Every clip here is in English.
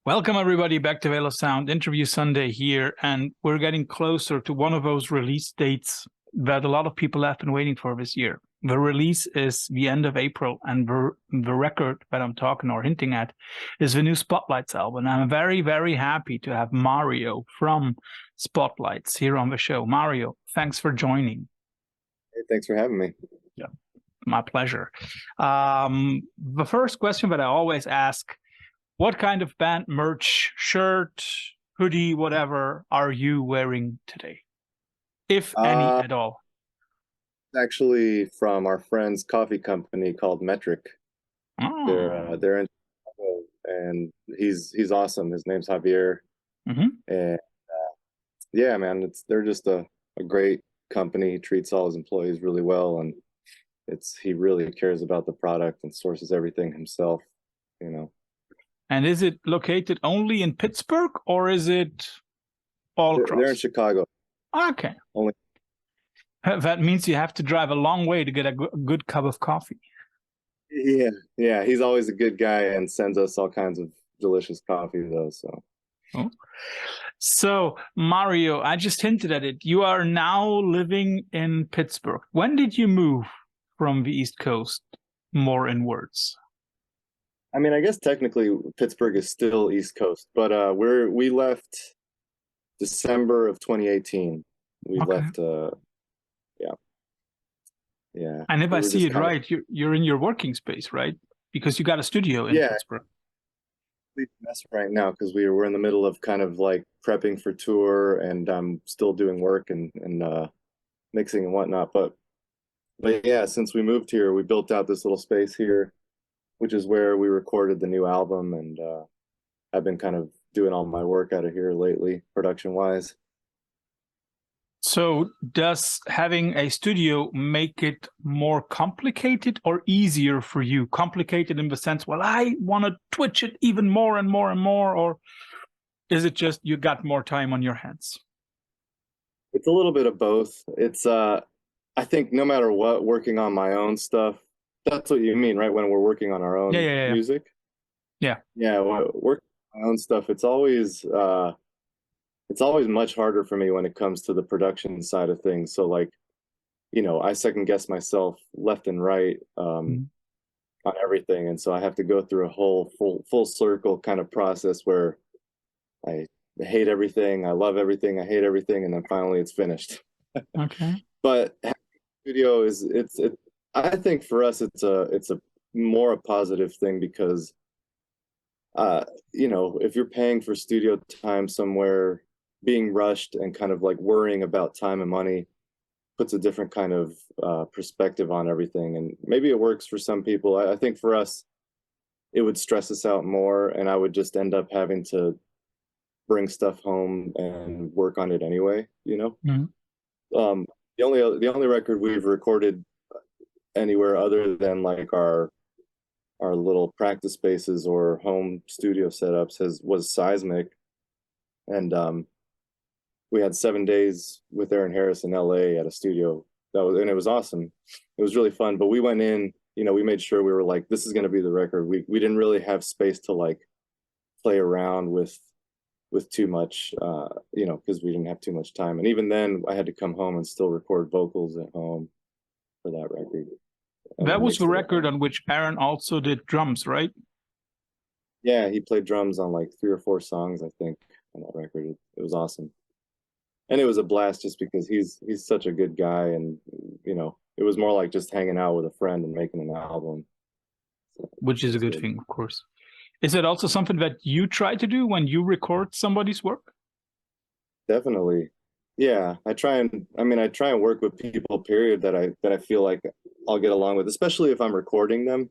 Welcome, everybody, back to Veil of Sound Interview Sunday here, and we're getting closer to one of those release dates that a lot of people have been waiting for this year. The release is the end of April, and the record that I'm talking or hinting at is the new Spotlights album. I'm very, very happy to have Mario from Spotlights here on the show. Mario, thanks for joining. Hey, thanks for having me. Yeah, my pleasure. The first question that I always ask: what kind of band merch, shirt, hoodie, whatever, are you wearing today, if any at all? Actually, from our friend's coffee company called Metric. Oh. They're in Chicago, and he's awesome. His name's Javier, and yeah, man, they're just a great company. He treats all his employees really well, and he really cares about the product and sources everything himself. And is it located only in Pittsburgh, or is it all across? They're in Chicago. Okay. Only. That means you have to drive a long way to get a good cup of coffee. Yeah. He's always a good guy and sends us all kinds of delicious coffee, though. So, Mario, I just hinted at it. You are now living in Pittsburgh. When did you move from the East Coast more inwards? I mean, I guess technically Pittsburgh is still East Coast, but we left December of 2018. We left, yeah. And if I see it right, you're in your working space, right? Because you got a studio in Pittsburgh. Complete mess right now because we're in the middle of kind of like prepping for tour, and I'm still doing work and mixing and whatnot. But yeah, since we moved here, we built out this little space here, which is where we recorded the new album, and I've been kind of doing all my work out of here lately, production-wise. So does having a studio make it more complicated or easier for you? Complicated in the sense, well, I want to twitch it even more and more and more, or is it just you got more time on your hands? It's a little bit of both. It's, I think no matter what, working on my own stuff, that's what you mean, right? When we're working on our own music? Yeah. Yeah, working on my own stuff, it's always much harder for me when it comes to the production side of things. So like, I second guess myself left and right on everything. And so I have to go through a whole full circle kind of process where I hate everything, I love everything, I hate everything, and then finally it's finished. Okay. But studio I think for us it's a more a positive thing because if you're paying for studio time somewhere, being rushed and kind of like worrying about time and money puts a different kind of perspective on everything. And maybe it works for some people. I think for us, it would stress us out more, and I would just end up having to bring stuff home and work on it anyway, The only record we've recorded anywhere other than like our little practice spaces or home studio setups was Seismic, and we had 7 days with Aaron Harris in LA at a studio. And it was awesome. It was really fun. But we went in, we made sure we were like, this is going to be the record. We didn't really have space to like play around with too much, because we didn't have too much time. And even then, I had to come home and still record vocals at home for that record. That was the record on which Aaron also did drums, right? Yeah, he played drums on like 3 or 4 songs, I think, on that record. It was awesome. And it was a blast just because he's such a good guy, and it was more like just hanging out with a friend and making an album. So, which is a good thing, of course. Is it also something that you try to do when you record somebody's work? Definitely. Yeah, I try and work with people, period, that I feel like I'll get along with, especially if I'm recording them.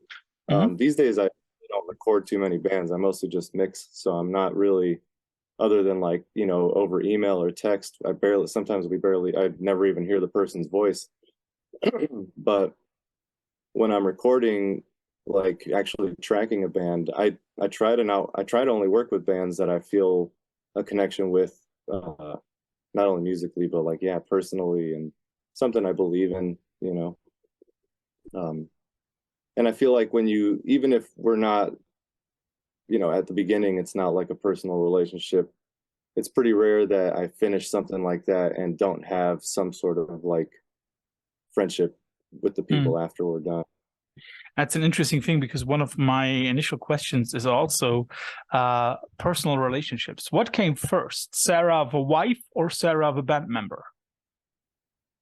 These days I don't record too many bands. I mostly just mix, so I'm not really, other than like, over email or text, I'd never even hear the person's voice. But when I'm recording, like actually tracking a band, I try to only work with bands that I feel a connection with, not only musically, but like, personally, and something I believe in, And I feel like even if we're not you know, at the beginning, it's not like a personal relationship. It's pretty rare that I finish something like that and don't have some sort of like friendship with the people after we're done. That's an interesting thing, because one of my initial questions is also personal relationships. What came first, Sarah of a wife or Sarah of a band member?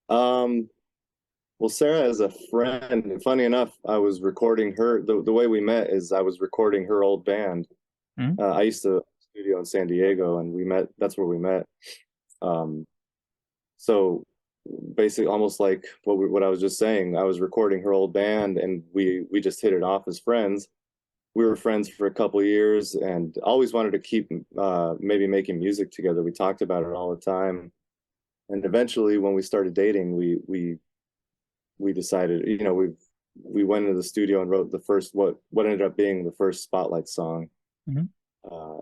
Well, Sarah is a friend. Funny enough, I was recording her. The way we met is I was recording her old band. I used to studio in San Diego, and we met. That's where we met. So basically, almost like what I was just saying, I was recording her old band, and we just hit it off as friends. We were friends for a couple of years, and always wanted to keep maybe making music together. We talked about it all the time, and eventually, when we started dating, we decided, you know, we went into the studio and wrote the first what ended up being the first Spotlight song.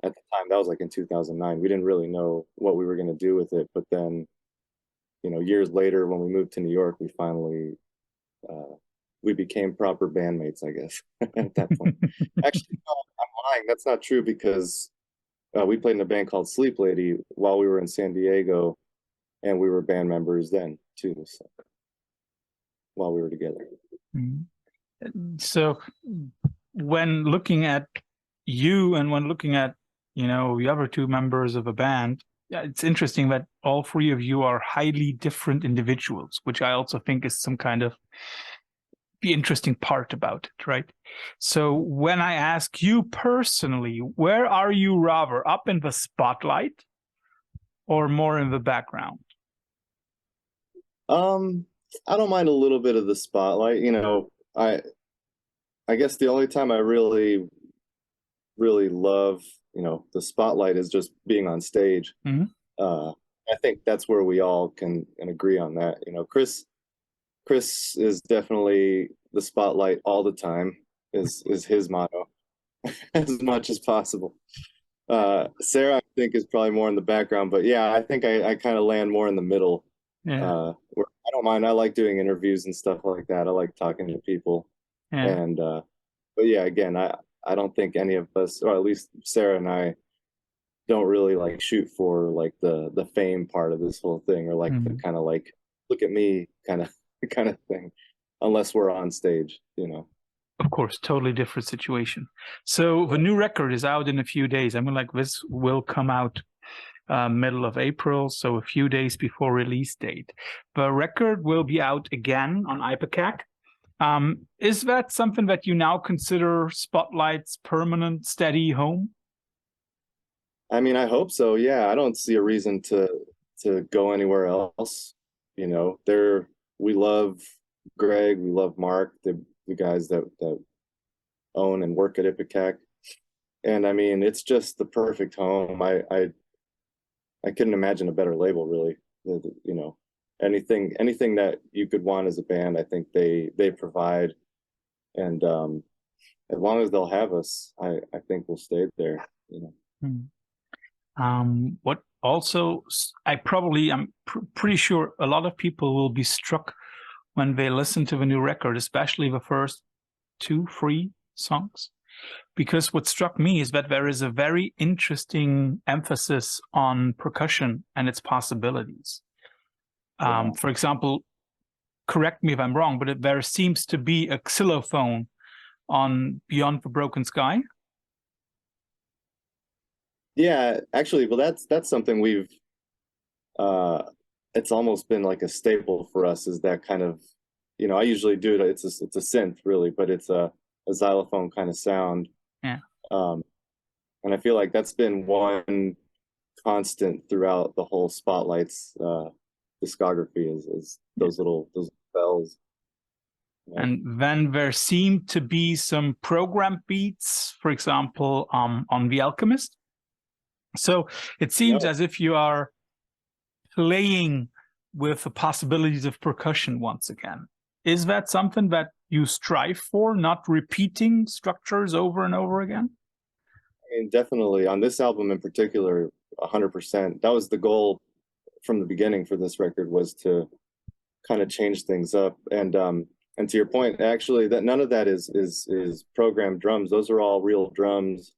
At the time, that was like in 2009. We didn't really know what we were going to do with it, but then, you know, years later when we moved to New York, we finally we became proper bandmates, I guess. At that point. Actually, no, I'm lying. That's not true, because we played in a band called Sleep Lady while we were in San Diego, and we were band members then too. So, while we were together. So when looking at you and when looking at, you know, the other two members of a band, it's interesting that all three of you are highly different individuals, which I also think is some kind of the interesting part about it, right? So when I ask you personally, where are you rather, up in the spotlight or more in the background? I don't mind a little bit of the spotlight. You know, I guess the only time I really love, you know, the spotlight is just being on stage. I think that's where we all can agree on that. You know, Chris is definitely the spotlight all the time, is his motto, as much as possible. Sarah, I think, is probably more in the background, but yeah, I think I kind of land more in the middle. Where I don't mind. I like doing interviews and stuff like that. I like talking to people. And but yeah, again, I don't think any of us, or at least Sarah and I, don't really like shoot for like the fame part of this whole thing, or like the kind of like look at me kind of thing, unless we're on stage, you know. Of course, totally different situation. So the new record is out in a few days. I mean, like, this will come out middle of April, so a few days before release date. The record will be out again on Ipecac. Is that something that you now consider Spotlight's permanent, steady home? I mean, I hope so. Yeah, I don't see a reason to go anywhere else. You know, we love Greg, we love Mark, the guys that own and work at Ipecac, and I mean, it's just the perfect home. I couldn't imagine a better label, really. You know, anything that you could want as a band, I think they provide, and as long as they'll have us, I think we'll stay there. You know. What also, I'm pretty sure a lot of people will be struck when they listen to the new record, especially the first 2-3 songs. Because what struck me is that there is a very interesting emphasis on percussion and its possibilities. For example, correct me if I'm wrong, but there seems to be a xylophone on Beyond the Broken Sky. Yeah, actually, well, that's something we've. It's almost been like a staple for us. Is that kind of, you know, I usually do it. It's a synth, really, but it's a xylophone kind of sound. Yeah. And I feel like that's been one constant throughout the whole Spotlight's discography is those bells. And then there seem to be some program beats, for example, on The Alchemist. So it seems as if you are playing with the possibilities of percussion once again. Is that something that you strive for, not repeating structures over and over again? I mean, definitely on this album in particular, 100%. That was the goal from the beginning for this record, was to kind of change things up. And to your point, actually, that none of that is programmed drums. Those are all real drums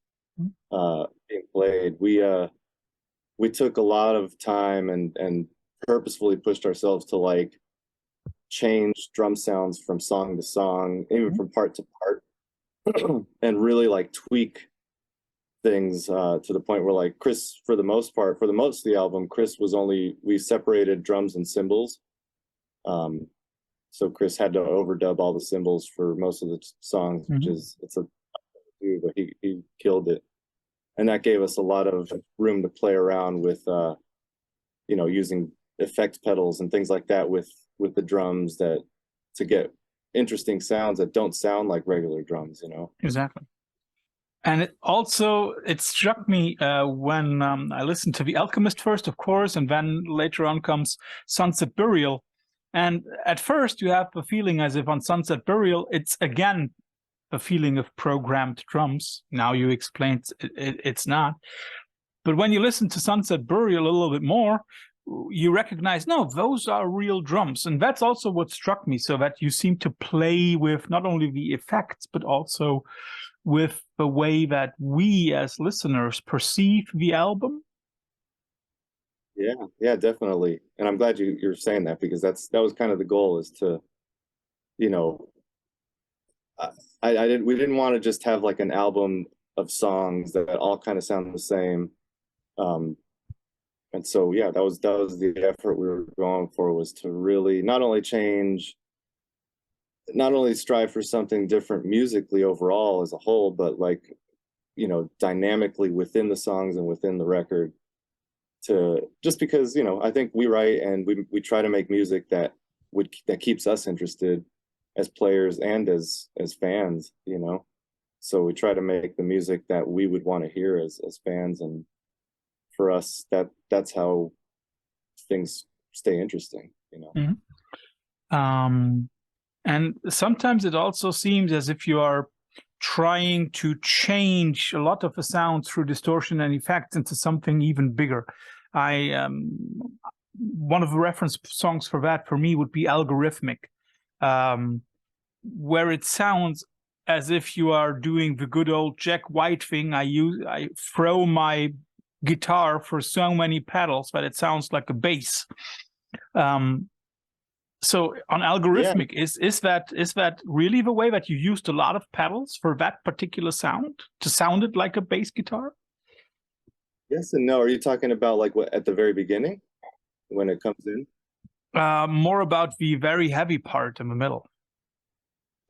being played. We took a lot of time and purposefully pushed ourselves to like change drum sounds from song to song, even from part to part, and really like tweak things to the point where like Chris, for the most of the album, we separated drums and cymbals. So Chris had to overdub all the cymbals for most of the songs, which is but he killed it, and that gave us a lot of room to play around with, using effect pedals and things like that with the drums to get interesting sounds that don't sound like regular drums. Exactly. And it struck me when I listened to The Alchemist first, of course, and then later on comes Sunset Burial. And at first you have the feeling as if on Sunset Burial, it's again a feeling of programmed drums. Now you explained it's not. But when you listen to Sunset Burial a little bit more, you recognize, no, those are real drums. And that's also what struck me, so that you seem to play with not only the effects, but also with the way that we as listeners perceive the album. Yeah, definitely. And I'm glad you're saying that, because that was kind of the goal, is to, we didn't want to just have like an album of songs that all kind of sound the same. And so, yeah, that was the effort we were going for, was to really not only strive for something different musically overall as a whole, but like, dynamically within the songs and within the record, just because, I think we write and we try to make music that keeps us interested as players and as fans, so we try to make the music that we would want to hear as fans. And for us, that's how things stay interesting. And sometimes it also seems as if you are trying to change a lot of the sound through distortion and effects into something even bigger. One of the reference songs for that for me would be Algorithmic, where it sounds as if you are doing the good old Jack White thing. I throw my guitar for so many pedals that it sounds like a bass. So on Algorithmic, is that really the way that you used a lot of pedals for that particular sound to sound it like a bass guitar? Yes and no. Are you talking about like what at the very beginning when it comes in? More about the very heavy part in the middle.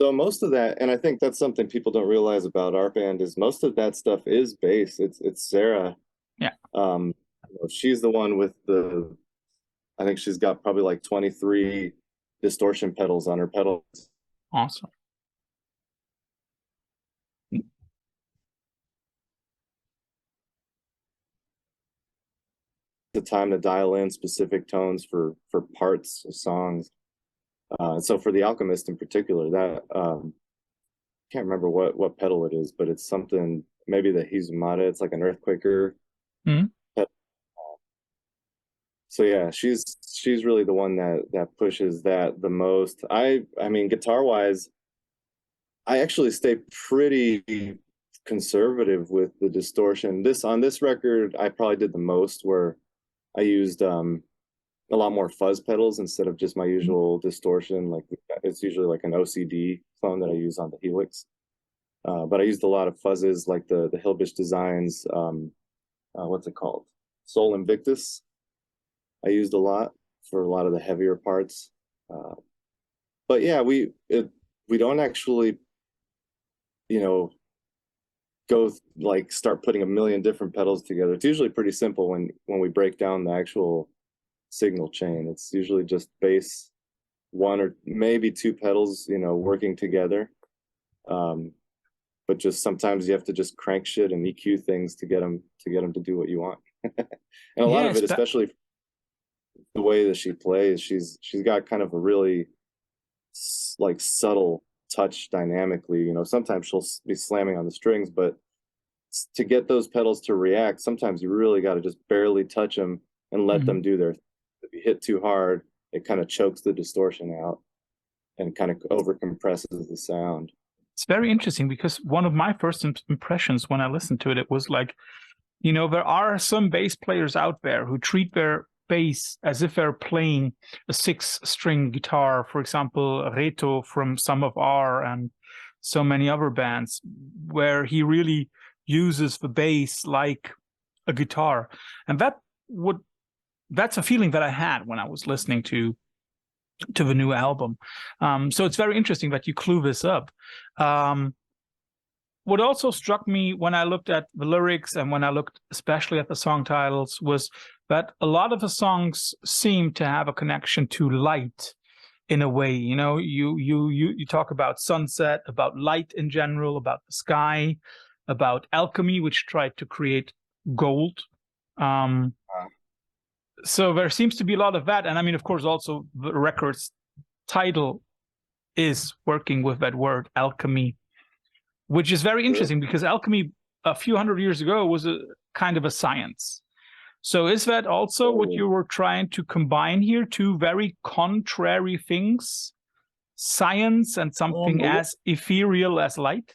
So most of that, and I think that's something people don't realize about our band, is most of that stuff is bass. It's Sarah. Yeah. She's the one with I think she's got probably like 23 distortion pedals on her pedals. Awesome. The time to dial in specific tones for parts of songs. So for The Alchemist in particular, that can't remember what pedal it is, but it's something, maybe the Hizumata. It's like an earthquaker. So yeah, she's really the one that pushes that the most. I mean, guitar wise, I actually stay pretty conservative with the distortion. On this record, I probably did the most, where I used a lot more fuzz pedals instead of just my usual distortion. Like it's usually like an OCD clone that I use on the Helix. But I used a lot of fuzzes, like the Hillbish Designs, what's it called? Soul Invictus. I used a lot for a lot of the heavier parts. But yeah, we don't actually, go like start putting a million different pedals together. It's usually pretty simple when we break down the actual signal chain. It's usually just bass, one or maybe two pedals, working together. But just sometimes you have to just crank shit and EQ things to get them to do what you want. And a lot of it, especially the way that she plays, she's got kind of a really like subtle touch dynamically. Sometimes she'll be slamming on the strings, but to get those pedals to react, sometimes you really got to just barely touch them and let them do their thing. If you hit too hard, it kind of chokes the distortion out and kind of over compresses the sound. It's very interesting because one of my first impressions when I listened to it, it was like, you know, there are some bass players out there who treat their bass as if they're playing a 6-string guitar, for example, Reto from Some of R and so many other bands, where he really uses the bass like a guitar. And that's a feeling that I had when I was listening to the new album. So it's very interesting that you clue this up. What also struck me when I looked at the lyrics and when I looked especially at the song titles was that a lot of the songs seem to have a connection to light in a way. You know, you talk about sunset, about light in general, about the sky, about alchemy, which tried to create gold. So there seems to be a lot of that. And I mean, of course, also the record's title is working with that word, alchemy, which is very interesting because alchemy a few hundred years ago was a kind of a science. So is that also what you were trying to combine here? Two very contrary things, science and something as ethereal as light?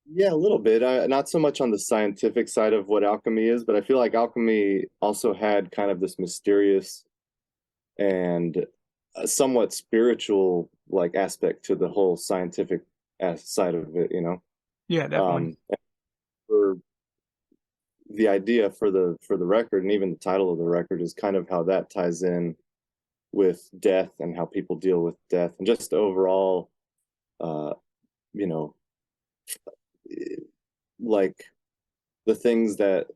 Yeah, a little bit. Not so much on the scientific side of what alchemy is, but I feel like alchemy also had kind of this mysterious and somewhat spiritual like aspect to the whole scientific side of it, you know. Yeah, definitely. For the idea for the record and even the title of the record is kind of how that ties in with death and how people deal with death and just overall, you know, like the things that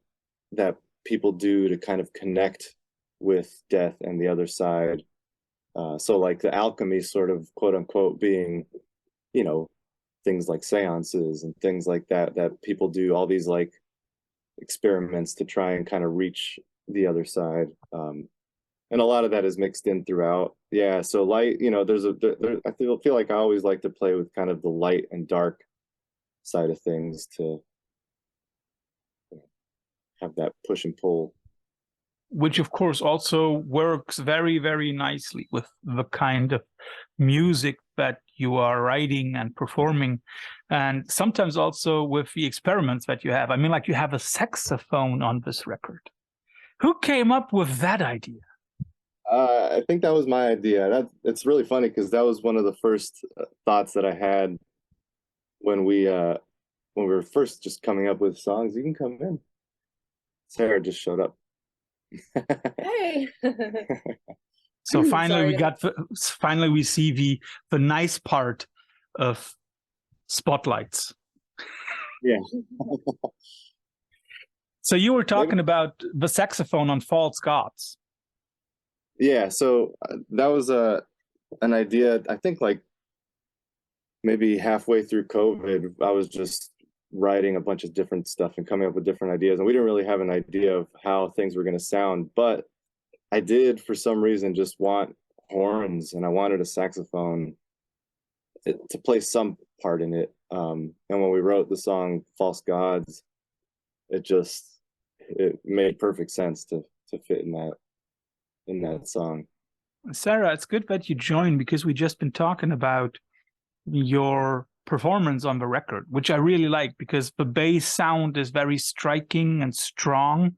people do to kind of connect with death and the other side. So like the alchemy sort of quote unquote being, you know, things like seances and things like that people do all these like experiments to try and kind of reach the other side. And a lot of that is mixed in throughout. Yeah. So light, you know, I feel like I always like to play with kind of the light and dark side of things to have that push and pull. Which of course also works very, very nicely with the kind of music that you are writing and performing, and sometimes also with the experiments that you have. I mean, like you have a saxophone on this record. Who came up with that idea? I think that was my idea. It's really funny because that was one of the first thoughts that I had when we were first just coming up with songs. You can come in. Sarah just showed up. Hey. So finally finally we see the nice part of spotlights. Yeah. So you were talking about the saxophone on False Gods. Yeah, so that was an idea, I think like maybe halfway through COVID, I was just writing a bunch of different stuff and coming up with different ideas, and we didn't really have an idea of how things were going to sound, but I did for some reason just want horns, and I wanted a saxophone to play some part in it. And when we wrote the song False Gods, it made perfect sense to fit in that song. Sarah, it's good that you joined because we just been talking about your performance on the record, which I really like because the bass sound is very striking and strong,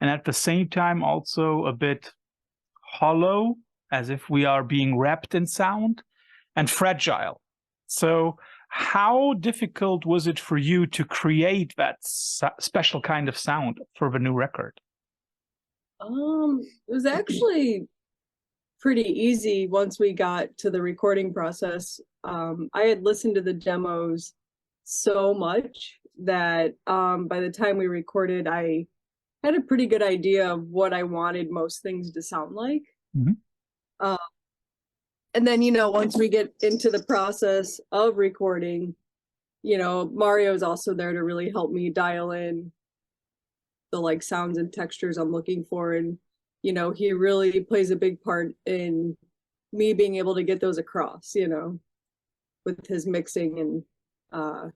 and at the same time also a bit hollow, as if we are being wrapped in sound, and fragile. So how difficult was it for you to create that special kind of sound for the new record? It was actually pretty easy once we got to the recording process. I had listened to the demos so much that by the time we recorded, I had a pretty good idea of what I wanted most things to sound like. Mm-hmm. And then, you know, once we get into the process of recording, you know, Mario's also there to really help me dial in the like sounds and textures I'm looking for. And, you know, he really plays a big part in me being able to get those across, you know, with his mixing and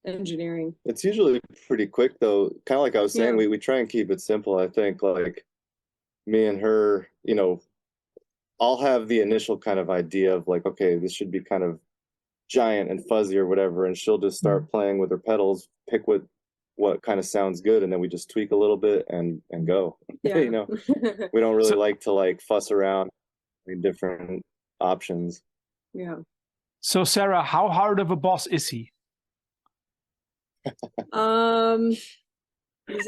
engineering. It's usually pretty quick though. Kind of like I was saying, we try and keep it simple. I think like me and her, you know, I'll have the initial kind of idea of like, okay, this should be kind of giant and fuzzy or whatever, and she'll just start playing with her pedals, pick what kind of sounds good, and then we just tweak a little bit and go. Yeah. You know, we don't really So- like to like fuss around in different options. Yeah. So Sarah, how hard of a boss is he? He's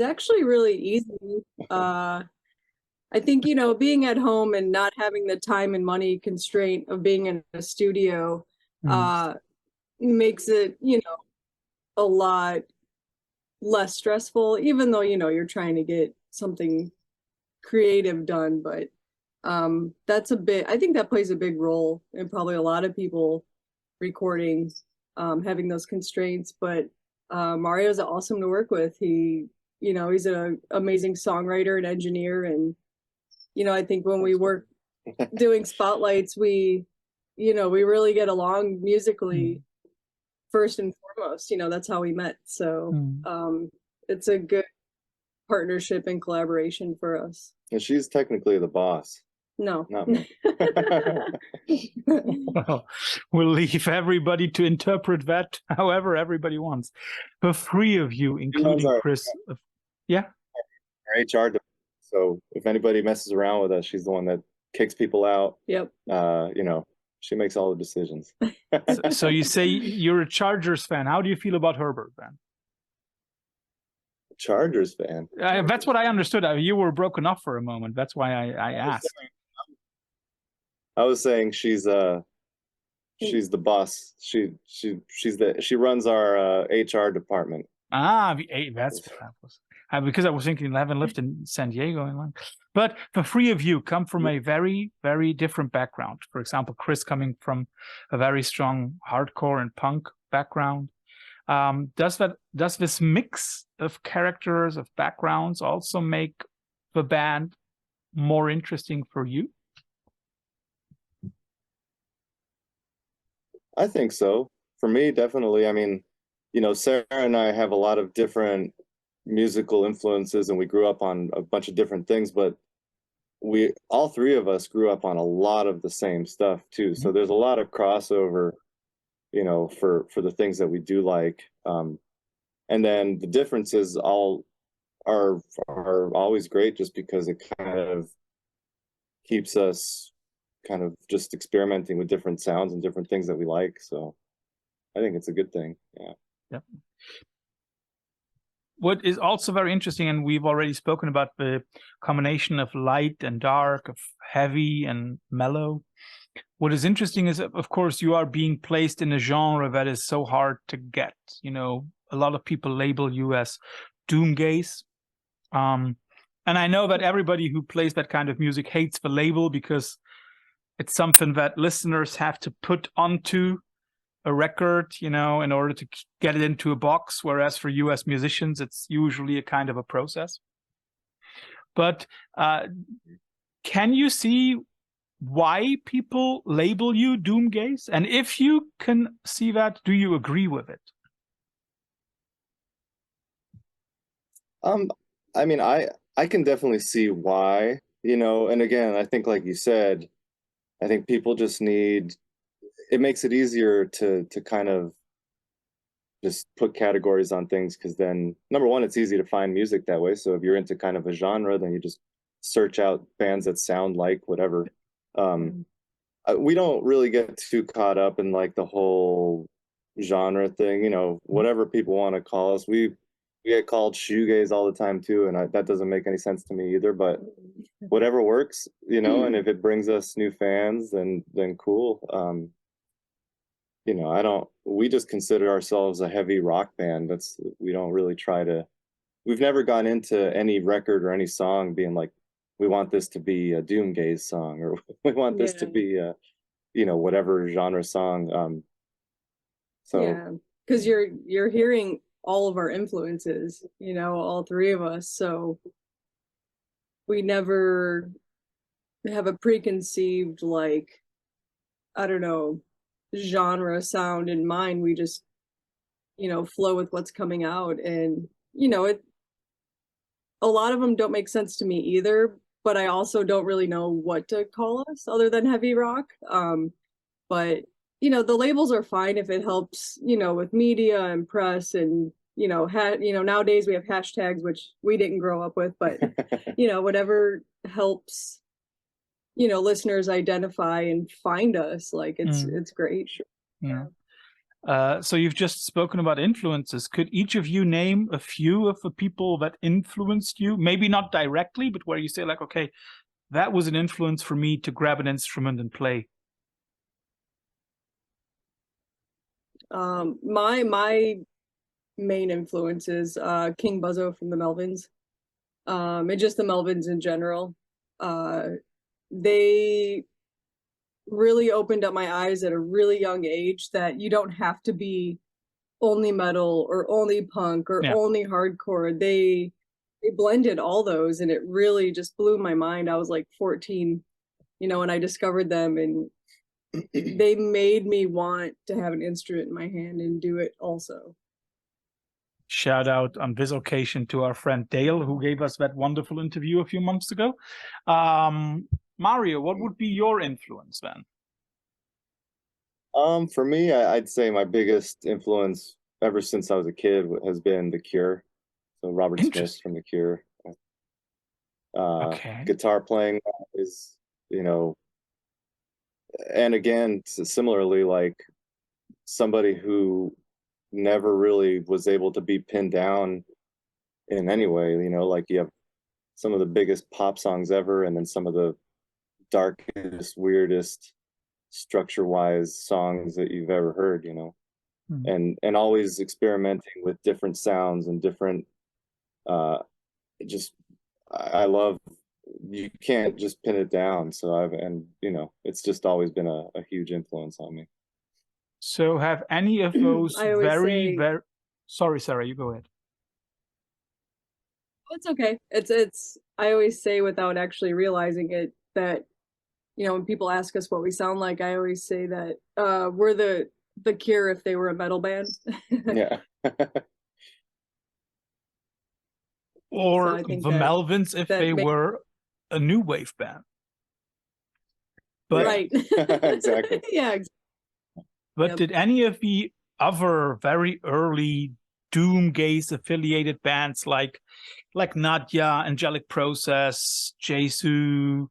actually really easy. I think, you know, being at home and not having the time and money constraint of being in a studio makes it, you know, a lot less stressful, even though, you know, you're trying to get something creative done. But that's I think that plays a big role in probably a lot of people recording, having those constraints. But Mario's awesome to work with. You know, he's an amazing songwriter and engineer. And, you know, I think when we work doing spotlights, we really get along musically first and foremost. You know, that's how we met. So it's a good partnership and collaboration for us. And she's technically the boss. No. Not me. Well, we'll leave everybody to interpret that however everybody wants. The three of you, including Chris. Yeah. Our HR department. So if anybody messes around with us, she's the one that kicks people out. Yep. You know, she makes all the decisions. So you say you're a Chargers fan. How do you feel about Herbert then? Chargers fan. That's what I understood. You were broken up for a moment. That's why I asked. I was saying she's the boss. She runs our HR department. That's because I was thinking I haven't lived in San Diego in long. But the three of you come from a very, very different background. For example, Chris coming from a very strong hardcore and punk background. Does this mix of characters, of backgrounds, also make the band more interesting for you? I think so. For me, definitely. I mean, you know, Sarah and I have a lot of different musical influences, and we grew up on a bunch of different things, but all three of us grew up on a lot of the same stuff too. So there's a lot of crossover, you know, for the things that we do like. And then the differences are always great, just because it kind of keeps us kind of just experimenting with different sounds and different things that we like. So I think it's a good thing. Yeah. Yep. What is also very interesting, and we've already spoken about the combination of light and dark, of heavy and mellow. What is interesting is, of course, you are being placed in a genre that is so hard to get. You know, a lot of people label you as doomgaze. And I know that everybody who plays that kind of music hates the label because it's something that listeners have to put onto a record, you know, in order to get it into a box, whereas for you as musicians, it's usually a kind of a process. But can you see why people label you doomgaze? And if you can see that, do you agree with it? I mean, I can definitely see why, you know, and again, I think like you said, I think people just it makes it easier to kind of just put categories on things, because then, number one, it's easy to find music that way. So if you're into kind of a genre, then you just search out bands that sound like whatever. We don't really get too caught up in like the whole genre thing, you know, whatever people want to call us. We get called shoegaze all the time too, and that doesn't make any sense to me either, but whatever works, you know. And if it brings us new fans, then cool. You know, we just consider ourselves a heavy rock band. We don't really we've never gone into any record or any song being like, we want this to be a doomgaze song, or we want this to be a, you know, whatever genre song. So yeah, because you're hearing all of our influences, you know, all three of us. So we never have a preconceived, like, I don't know, genre sound in mind. We just, you know, flow with what's coming out. And, you know, a lot of them don't make sense to me either, but I also don't really know what to call us other than heavy rock. But the labels are fine if it helps, with media and press and, nowadays we have hashtags, which we didn't grow up with, but, whatever helps, listeners identify and find us, like it's great. Yeah. So you've just spoken about influences. Could each of you name a few of the people that influenced you? Maybe not directly, but where you say like, okay, that was an influence for me to grab an instrument and play. My main influence is King Buzzo from the Melvins, and just the Melvins in general. They really opened up my eyes at a really young age that you don't have to be only metal or only punk or only hardcore. They blended all those, and it really just blew my mind. I was like 14, when I discovered them, and they made me want to have an instrument in my hand and do it also. Shout out on this occasion to our friend Dale, who gave us that wonderful interview a few months ago. Mario, what would be your influence then? For me, I'd say my biggest influence ever since I was a kid has been The Cure. So Robert Smith from The Cure. Guitar playing is, and again, similarly, like somebody who never really was able to be pinned down in any way, like you have some of the biggest pop songs ever, and then some of the darkest, weirdest structure-wise songs that you've ever heard, and always experimenting with different sounds and different, I love, you can't just pin it down. So it's just always been a huge influence on me. So have any of those very sorry, Sarah, you go ahead. It's okay. It's I always say, without actually realizing it, that when people ask us what we sound like, I always say that we're the Cure if they were a metal band. Yeah. Or so the Melvins if they were a new wave band. But, right. Exactly. Yeah, exactly. But did any of the other very early doom gaze affiliated bands like Nadia, Angelic Process, Jesu,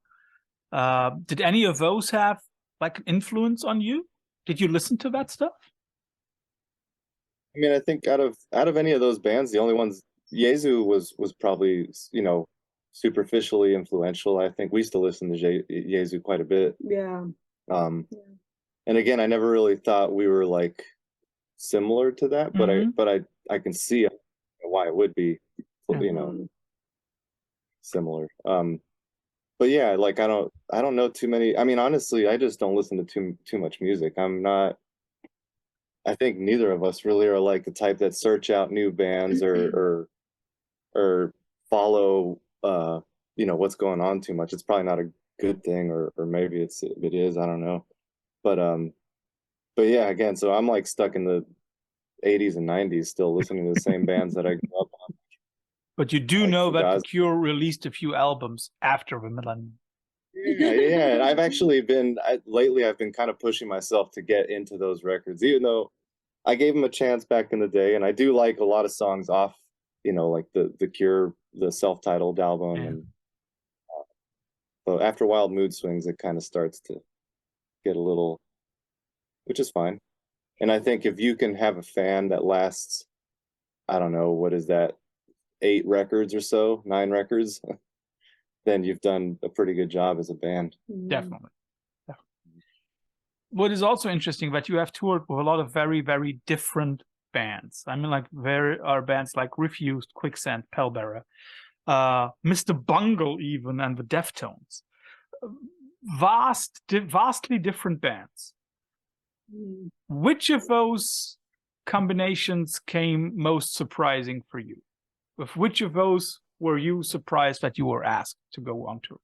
did any of those have like an influence on you? Did you listen to that stuff? I mean, I think out of any of those bands, the only ones, Jesu was probably, superficially influential. I think we still listen to Jesu quite a bit. Yeah. And again, I never really thought we were like similar to that, but I can see why it would be, similar. But yeah, like I don't know too many. I mean, honestly, I just don't listen to too much music. I think neither of us really are like the type that search out new bands or follow what's going on too much. It's probably not a good thing, or maybe it is, I don't know. But yeah, again, so I'm like stuck in the 80s and 90s still listening to the same bands that I grew up on. But you do know that The Cure released a few albums after the millennium. Yeah. And I've actually lately I've been kind of pushing myself to get into those records, even though I gave them a chance back in the day, and I do like a lot of songs off, like the Cure, the self-titled album, and but after Wild Mood Swings, it kind of starts to get a little, which is fine. And I think if you can have a fan that lasts, I don't know, what is that, 8 records or so, 9 records, then you've done a pretty good job as a band. Definitely. What is also interesting that you have toured with a lot of very, very different bands. I mean, like there are bands like Refused, Quicksand, Pellbearer, Mr. Bungle even, and the Deftones. Vastly different bands. Which of those combinations came most surprising for you? With which of those were you surprised that you were asked to go on tour?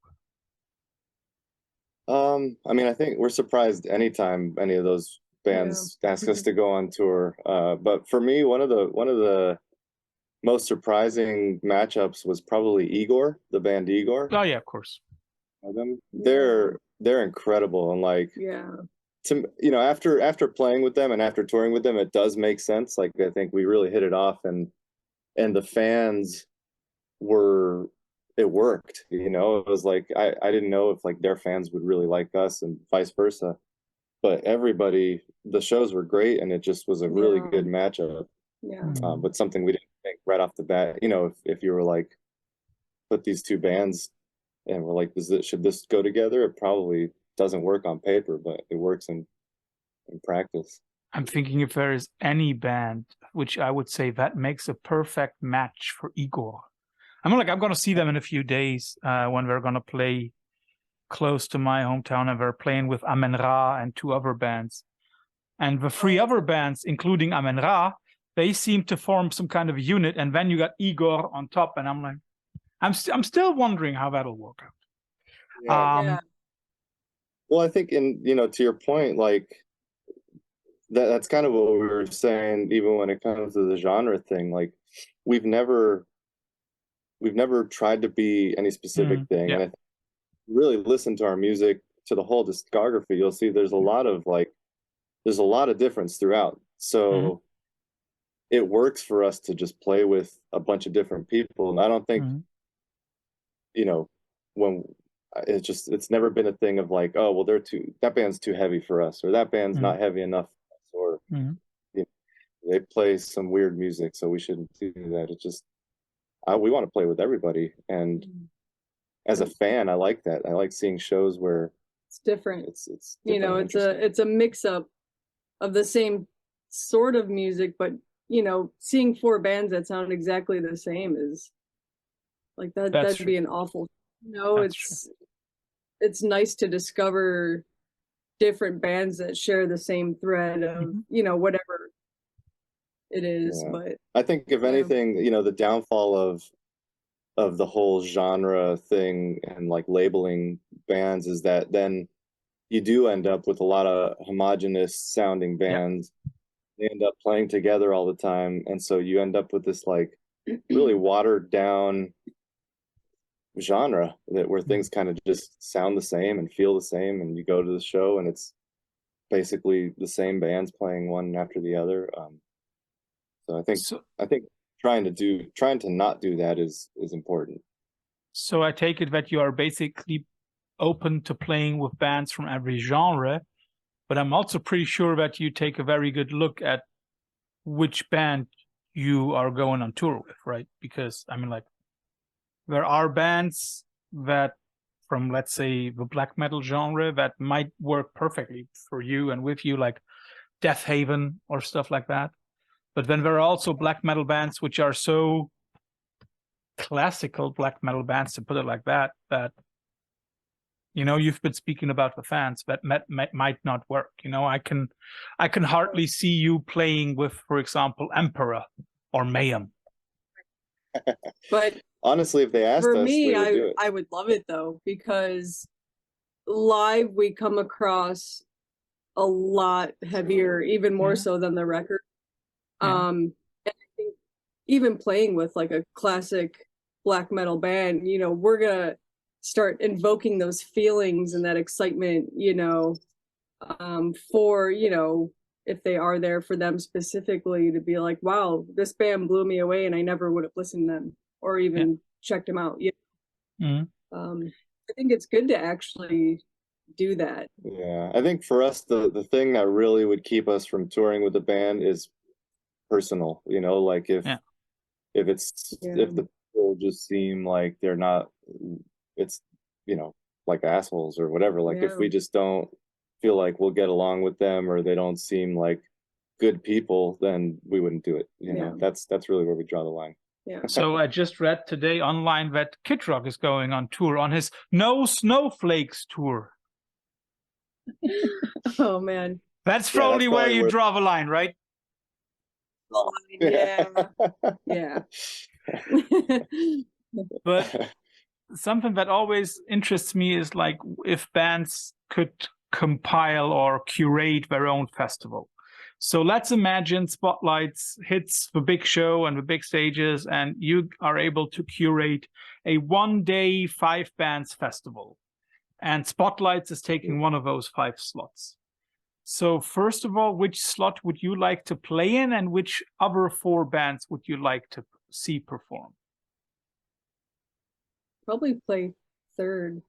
I mean, I think we're surprised anytime any of those bands ask us to go on tour. But for me, one of the most surprising matchups was probably Igor, the band Igor. Oh yeah, of course. They're incredible, and like after playing with them and after touring with them, it does make sense. Like, I think we really hit it off, and the fans it worked. It was like, I didn't know if like their fans would really like us and vice versa, but the shows were great, and it just was a really good matchup. Yeah. But something we didn't think right off the bat. If you were like, put these two bands and we're like, should this go together? It probably doesn't work on paper, but it works in practice. I'm thinking if there is any band which I would say that makes a perfect match for Igor. I'm going to see them in a few days when we're going to play close to my hometown, and we're playing with Amen Ra and 2 other bands. And the 3 other bands, including Amen Ra, they seem to form some kind of unit, and then you got Igor on top, and I'm like, I'm still wondering how that'll work out. Yeah. Well, I think, to your point, like that's kind of what we were saying, even when it comes to the genre thing. Like, we've never tried to be any specific thing, and I think really listen to our music, to the whole discography, you'll see there's a lot of difference throughout. So it works for us to just play with a bunch of different people, and I don't think when it's never been a thing of like, oh well, that band's too heavy for us, or that band's not heavy enough for us, or they play some weird music, so we shouldn't do that. It's just we want to play with everybody, and as a fan, I like that. I like seeing shows where it's different. It's different, it's a mix up of the same sort of music, but seeing 4 bands that sound exactly the same is like that'd be an awful. It's nice to discover different bands that share the same thread of whatever it is. But I think if anything, the downfall of the whole genre thing and like labeling bands is that then you do end up with a lot of homogenous sounding bands. They end up playing together all the time, and so you end up with this like really watered down genre where things kind of just sound the same and feel the same, and you go to the show and it's basically the same bands playing one after the other. So I think trying to not do that is important. So I take it that you are basically open to playing with bands from every genre, but I'm also pretty sure that you take a very good look at which band you are going on tour with, right? Because there are bands that from, let's say, the black metal genre that might work perfectly for you and with you, like Death Haven or stuff like that. But then there are also black metal bands which are so classical black metal bands, to put it like that, you've been speaking about the fans that might not work. I can hardly see you playing with, for example, Emperor or Mayhem. But honestly, if they asked us, we would do it. I would love it though, because live we come across a lot heavier, even more so than the record. And I think even playing with like a classic black metal band, we're gonna start invoking those feelings and that excitement, for if they are there for them specifically, to be like, wow, this band blew me away and I never would have listened to them or even checked them out. I think it's good to actually do that. Yeah, I think for us, the thing that really would keep us from touring with the band is personal. Like if the people just seem like they're not, it's like assholes or whatever. Like if we just don't feel like we'll get along with them, or they don't seem like good people, then we wouldn't do it. That's really where we draw the line. So I just read today online that Kid Rock is going on tour on his No Snowflakes tour. Oh man, that's probably where you draw the line, right? Yeah. But something that always interests me is like if bands could compile or curate their own festival. So let's imagine Spotlights hits the big show and the big stages, and you are able to curate a 1-day 5 bands festival, and Spotlights is taking one of those 5 slots. So first of all, which slot would you like to play in, and which other 4 bands would you like to see perform? Probably play third.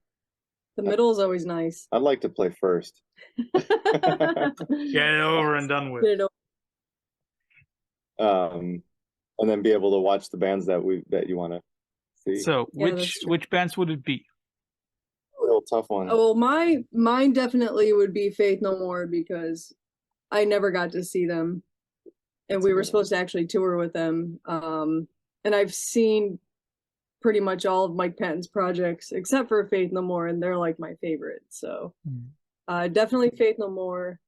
The middle is always nice. I'd like to play first. Get it over and done with. Get it over. And then be able to watch the bands that you want to see. So Yeah, that's true. which bands would it be? Real tough one. Oh, well, mine definitely would be Faith No More, because I never got to see them, and we were supposed to actually tour with them. And I've seen pretty much all of Mike Patton's projects except for Faith No More, and they're like my favorite. So definitely Faith No More,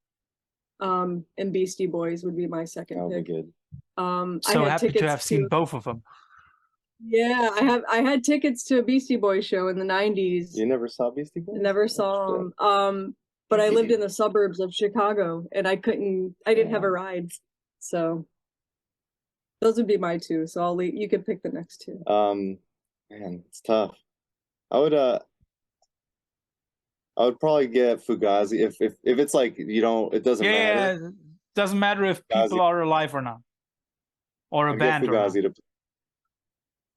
and Beastie Boys would be my second That'll be pick. good. So I had happy tickets to have seen both of them. Yeah, I had tickets to a Beastie Boys show in the 90s. You never saw Beastie Boys? Never saw them. But I lived in the suburbs of Chicago, and I didn't have a ride. So those would be my 2. So I'll leave. You could pick the next 2. Man, it's tough. I would probably get Fugazi if it's like it doesn't matter. Yeah, doesn't matter if people are alive or not, or a I'd band get or not. Fugazi to,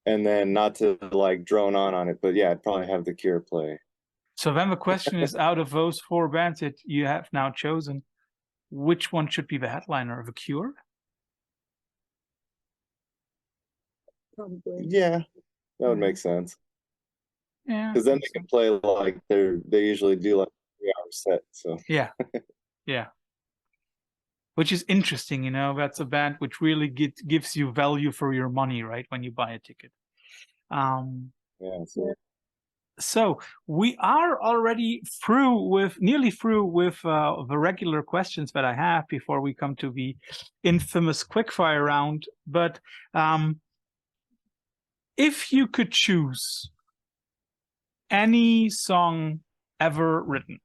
and then not to like drone on it, but yeah, I'd probably have The Cure play. So then the question is, out of those 4 bands that you have now chosen, which one should be the headliner? The Cure? Probably. Yeah, that would make sense. Yeah, Because then they can play like they usually do like a 3-hour set. So yeah, yeah. Which is interesting, that's a band which really gives you value for your money, right? When you buy a ticket. yeah. So we are already nearly through with the regular questions that I have before we come to the infamous quickfire round. But if you could choose any song ever written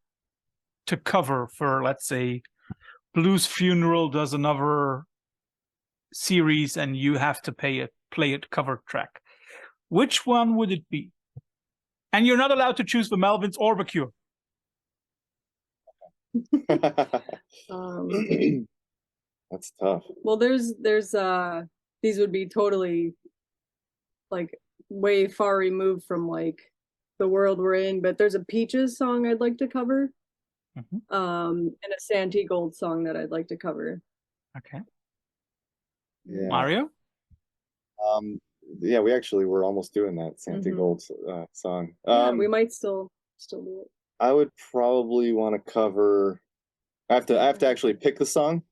to cover for, let's say, Blues Funeral does another series and you have to play it cover track, which one would it be? And you're not allowed to choose the Melvins or the Cure. That's tough. Well, there's these would be totally like way far removed from like the world we're in, but there's a Peaches song I'd like to cover. And a Santee Gold song that I'd like to cover. Okay. Yeah. Mario? Yeah, we actually were almost doing that Santee Gold song. Yeah, we might still do it. I would probably want to cover. I have to actually pick the song.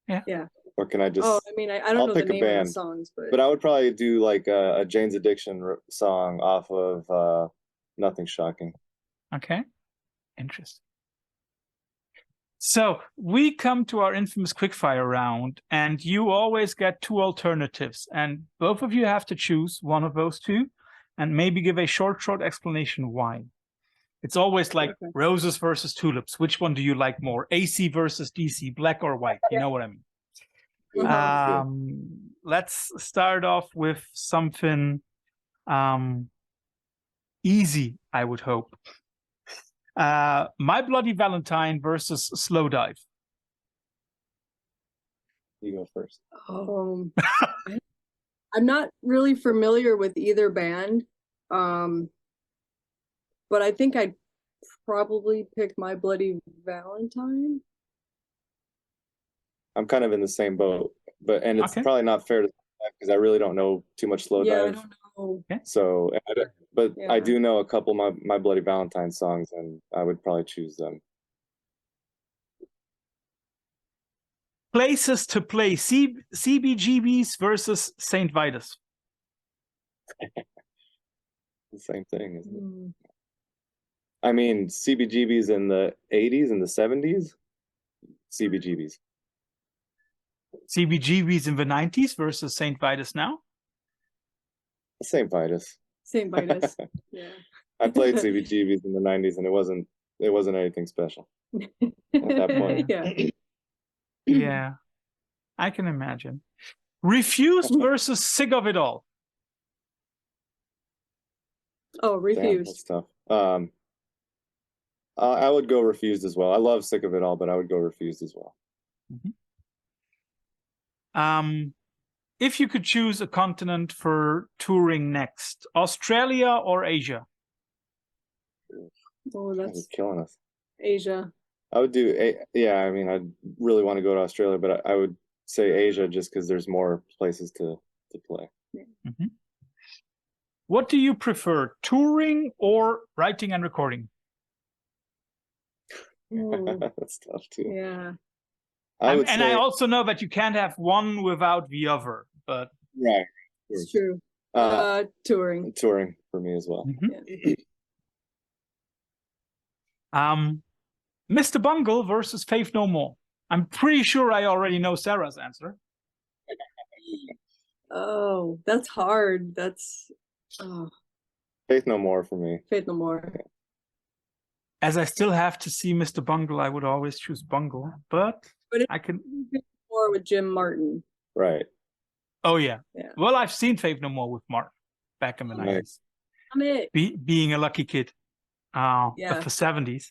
Yeah. Or can I just? Oh, I mean, I don't know the name of the songs, but I would probably do like a Jane's Addiction song off of Nothing Shocking. Okay, interesting. So we come to our infamous quickfire round, and you always get 2 alternatives, and both of you have to choose one of those 2, and maybe give a short explanation why. It's always like roses versus tulips. Which one do you like more? AC versus DC, black or white? You know what I mean? Let's start off with something easy, I would hope. My Bloody Valentine versus Slow Dive. You go first. I'm not really familiar with either band, but I think I'd probably pick My Bloody Valentine. I'm kind of in the same boat, and it's probably not fair to because I really don't know too much Slow Dive. I don't know. Okay. So, I do know a couple of My Bloody Valentine songs, and I would probably choose them. Places to play: CBGBs versus St. Vitus. The same thing, isn't it? I mean, CBGBs in the 80s and the 70s. CBGBs. CBGBs in the 90s versus St. Vitus now. St. Vitus. St. Vitus. Yeah. I played CBGBs in the 90s, and it wasn't anything special at that point. Yeah, I can imagine. Refused versus Sick of It All. Oh, Refused. Damn, that's tough. I would go Refused as well. I love Sick of It All, but I would go Refused as well. If you could choose a continent for touring next, Australia or Asia? Oh, that's killing us. Asia. I would do, yeah, I mean, I'd really want to go to Australia, but I would say Asia just because there's more places to play. What do you prefer, touring or writing and recording? That's tough too. Yeah. I also know that you can't have one without the other, but right, it's true. Touring. Touring for me as well. Mr. Bungle versus Faith No More. I'm pretty sure I already know Sarah's answer. Oh, that's hard. That's Faith No More for me. Faith No More. As I still have to see Mr. Bungle, I would always choose Bungle, but I can more with Jim Martin. Right. Oh yeah. Well, I've seen Faith No More with Mark back in the 90s. Being a lucky kid. Of the 70s.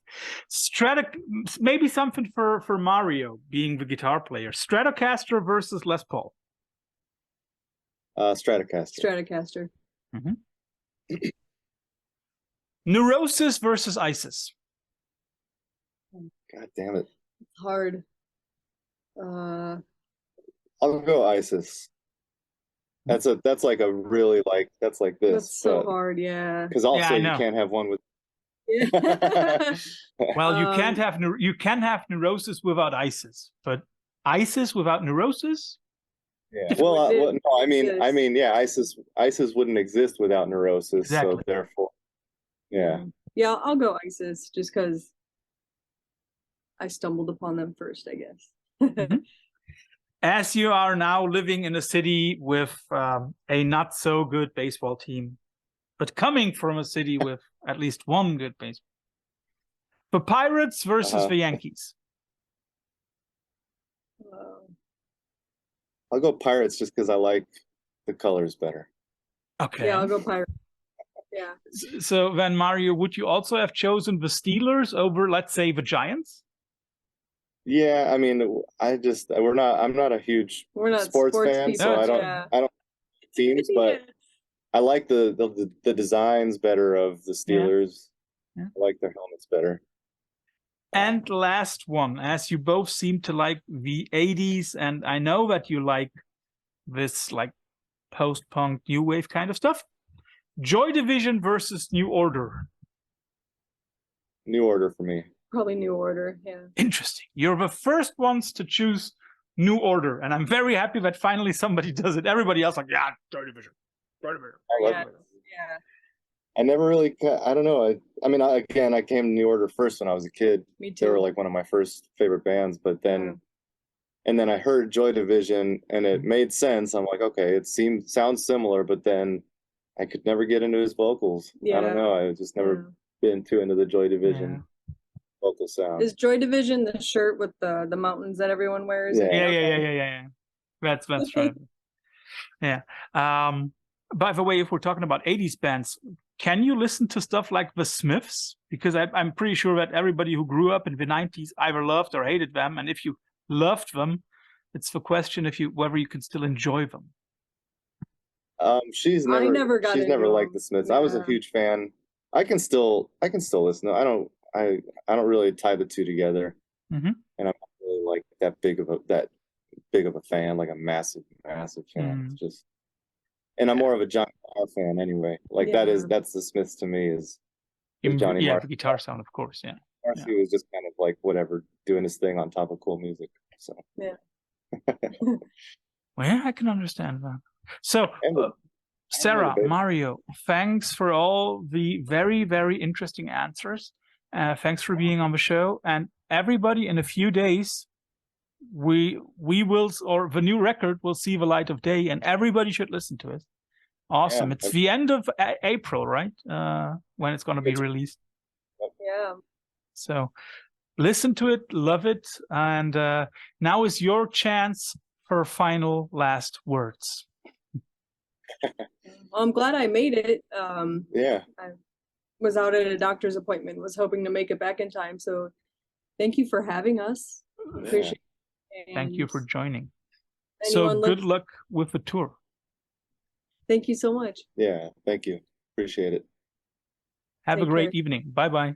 Maybe something for Mario, being the guitar player. Stratocaster versus Les Paul. Stratocaster. Neurosis versus ISIS. God damn it. It's hard. I'll go ISIS. That's like a really that's like this. That's so hard, yeah. Because also you can't have one with. Well, you can have neurosis without ISIS, but ISIS without neurosis. Yeah. Well, no, I mean, yeah, ISIS wouldn't exist without neurosis. Exactly. So therefore, yeah. Yeah, I'll go ISIS just because I stumbled upon them first, I guess. As you are now living in a city with a not so good baseball team, but coming from a city with at least one good baseball. The Pirates versus the Yankees. I'll go Pirates just because I like the colors better. Okay. Yeah, I'll go Pirates. Yeah. So then, Mario, would you also have chosen the Steelers over, let's say, the Giants? Yeah, I mean, I'm not a huge sports fan, people, so I don't teams, but I like the designs better of the Steelers. I like their helmets better. And last one, as you both seem to like the 80s, and I know that you like this like post-punk new wave kind of stuff. Joy Division versus New Order. New Order for me. Probably New Order, yeah. Interesting. You're the first ones to choose New Order, and I'm very happy that finally somebody does it. Everybody else like, yeah, Joy Division. Joy Division. Yeah. I never really, I don't know. I mean, I came to New Order first when I was a kid. Me too. They were like one of my first favorite bands, but then, and then I heard Joy Division and it made sense. I'm like, okay, sounds similar, but then I could never get into his vocals. I don't know. I just never been too into the Joy Division vocal sound. Is Joy Division the shirt with the mountains that everyone wears? Yeah. That's right. Yeah. By the way, if we're talking about 80s bands, can you listen to stuff like The Smiths? Because I'm pretty sure that everybody who grew up in the 90s either loved or hated them. And if you loved them, it's the question whether you can still enjoy them. She's never liked The Smiths. I was a huge fan. I can still listen. I don't really tie the two together. And I'm not really like that big of a fan, like a massive fan. It's just, and I'm more of a Johnny Marr fan anyway. Like that's The Smiths to me is Johnny Marr. The guitar sound, of course. Yeah. Marcy was just kind of like whatever, doing his thing on top of cool music. So well, yeah, I can understand that. So, Sarah, Mario, thanks for all the very, very interesting answers. Thanks for being on the show. And everybody, in a few days, we will, or the new record will see the light of day, and everybody should listen to it. Awesome. It's the end of April, right? When it's going to be released. Yeah. So listen to it, love it. And now is your chance for final last words. Well, I'm glad I made it. was out at a doctor's appointment, was hoping to make it back in time. So thank you for having us. Appreciate it. Thank you for joining. Anyone So good luck with the tour. Thank you so much. Yeah, thank you. Appreciate it. Have a Take great care. evening. Bye-bye.